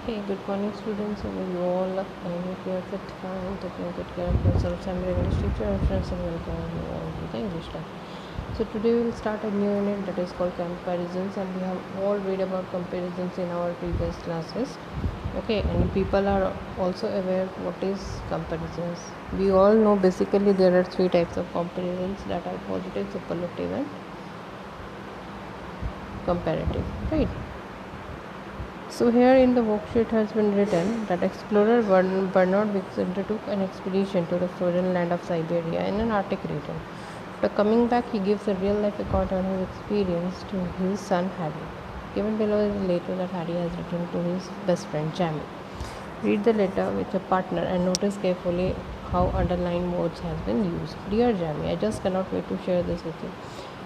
Okay, good morning students. How are you all? I hope you are fit, fine, taking good care of yourselves. I'm your English teacher and friends and welcome you all to the English class. So today we will start a new unit that is called comparisons, and we have all read about comparisons in our previous classes. Okay, and people are also aware what is comparisons. We all know basically there are three types of comparisons, that are positive, superlative and comparative, right? So here in the worksheet has been written that explorer Bernard Wicks undertook an expedition to the frozen land of Siberia in an Arctic region. After coming back, he gives a real-life account on his experience to his son Harry. Given below is a letter that Harry has written to his best friend Jamie. Read the letter with your partner and notice carefully how underlined words has been used. Dear Jamie, I just cannot wait to share this with you.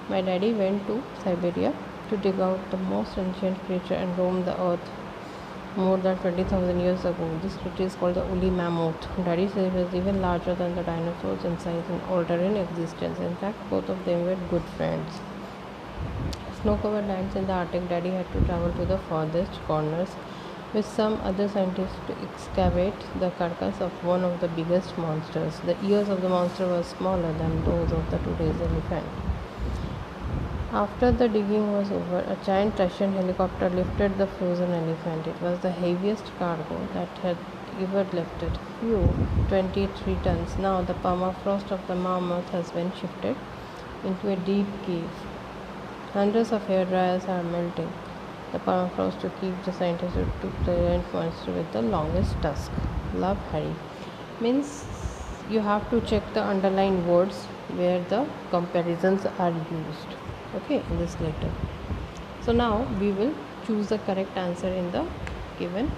My daddy went to Siberia to dig out the most ancient creature and roam the earth more than 20,000 years ago. This creature is called the woolly mammoth. Daddy says it was even larger than the dinosaurs in size and older in existence. In fact, both of them were good friends. Snow-covered lands in the Arctic, Daddy had to travel to the farthest corners with some other scientists to excavate the carcass of one of the biggest monsters. The ears of the monster were smaller than those of the today's elephant. After the digging was over, a giant Russian helicopter lifted the frozen elephant. It was the heaviest cargo that had ever lifted. 23 tons. Now the permafrost of the mammoth has been shifted into a deep cave. Hundreds of hair dryers are melting the permafrost to keep the scientists to the giant monster with the longest tusk. Love, Harry. Means you have to check the underlined words where the comparisons are used, okay, in this letter. So now we will choose the correct answer in the given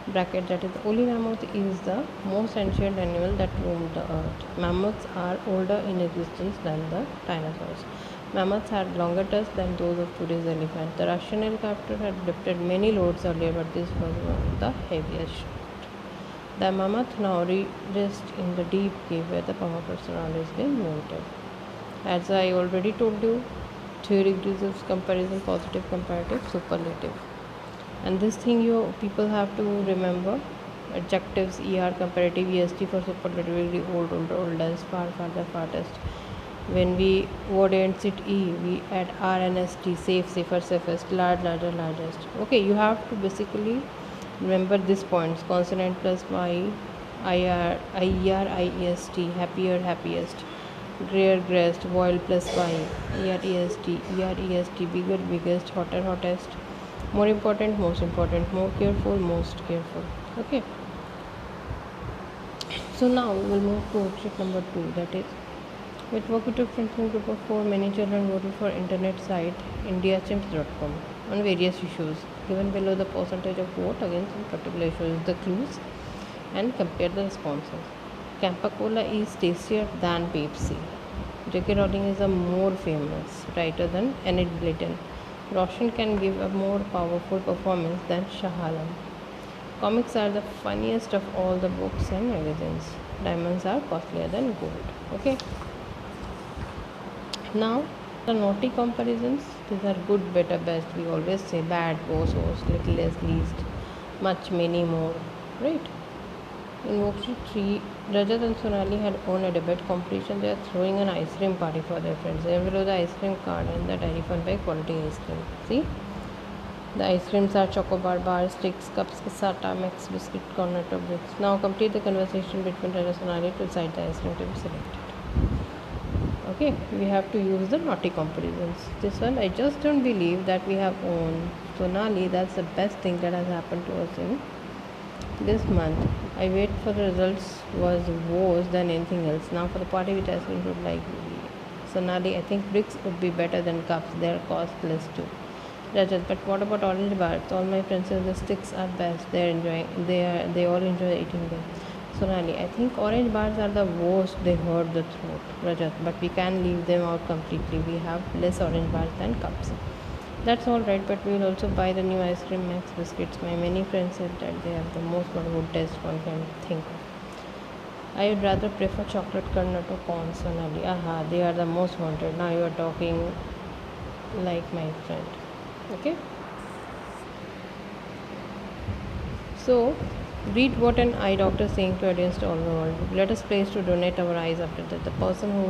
bracket, that is the woolly mammoth is the most ancient animal that roamed the earth. Mammoths are older in existence than the dinosaurs. Mammoths had longer tusks than those of today's elephant. The Russian helicopter had lifted many loads earlier, but this was one of the heaviest. The mammoth now rests in the deep cave where the permafrost around has been melted. As I already told you, theory uses comparison, positive, comparative, superlative. And this thing you people have to remember. Adjectives er, comparative est for superlative, old, older, oldest, far, farther, farthest. When we word ends it e, we add r and st, safe, safer, safest, large, larger, largest. Okay, you have to basically remember these points. Consonant plus y, ir, iest, happier, happiest, grayer, grayest, voil plus y, erest, bigger, biggest, hotter, hottest, more important, most important, more careful, most careful. Okay, so now we will move to worksheet number 2, that is with work we took friends in group of 4. Many children voted for internet site indiachimps.com on various issues. Given below the percentage of vote against some particular issues, the clues, and compare the responses. Campa-Cola is tastier than Pepsi. J.K. Rowling is a more famous writer than Enid Blyton. Roshan can give a more powerful performance than Shah Alam. Comics are the funniest of all the books and magazines. Diamonds are costlier than gold. Okay. Now the naughty comparisons. These are good, better, best. We always say bad, worse, worst, little less, least, much, many, more. Right. In worksheet 3, Rajat and Sonali had won a debate competition. They are throwing an ice cream party for their friends. They below the ice cream card and the dairy fun by quality ice cream. See? The ice creams are chocobar, bar, sticks, cups, cassata, mix, biscuit, cornetto bricks. Now complete the conversation between Rajat and Sonali to decide the ice cream to be selected. Okay, we have to use the naughty comparisons. This one, I just don't believe that we have won. Sonali, that's the best thing that has happened to us in this month. I wait for the results was worse than anything else. Now for the party which ice cream would like Sonali, I think bricks would be better than cups. They are cost less too. Rajat, but what about orange bars? All my friends say the sticks are best. They all enjoy eating them. Sonali, I think orange bars are the worst. They hurt the throat. Rajat, but we can leave them out completely. We have less orange bars than cups. That's all right, but we'll also buy the new ice cream max biscuits. My many friends said that they have the most wonderful taste one can think of. I would rather prefer chocolate cornetto corn, Sonali. Aha, they are the most wanted. Now you are talking like my friend. Okay, so read what an eye doctor is saying to audience to all the world. Let us place to donate our eyes after that. The person who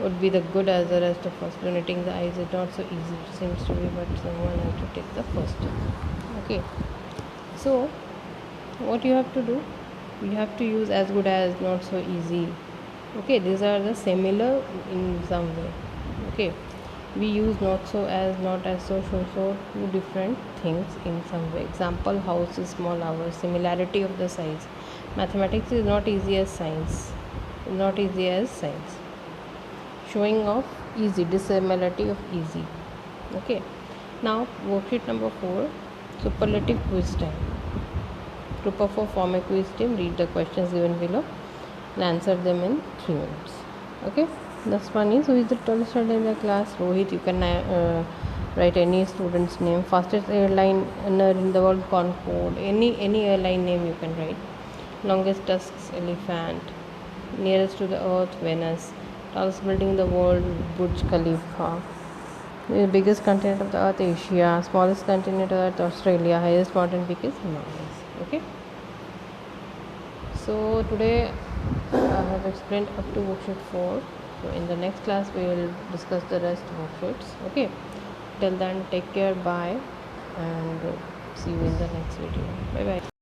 would be the good as the rest of us. Donating the eyes is not so easy, it seems to be, but someone has to take the first step. Okay, so what you have to do, you have to use as good as, not so easy. Okay, these are the similar in some way. Okay, we use not so as, not as, so two different things in some way. Example, house is small, hours, similarity of the size. Mathematics is not easy as science, not easy as science. Showing off easy, dissimilarity of easy. Okay, now worksheet number 4, superlative quiz time. To perform, form a quiz team, read the questions given below and answer them in 3 minutes. Okay, that's funny. So, is the tallest student in the class? Rohit, you can write any student's name. Fastest airline in the world, Concorde. Any airline name you can write. Longest tusks, elephant. Nearest to the earth, Venus. Tallest building in the world, Burj Khalifa. The biggest continent of the earth, Asia. Smallest continent of the earth, Australia. Highest mountain peak is Himalayas. Okay, so today I have explained up to worksheet 4. So in the next class we will discuss the rest worksheets. Okay, till then take care, bye, and see you in the next video. Bye bye.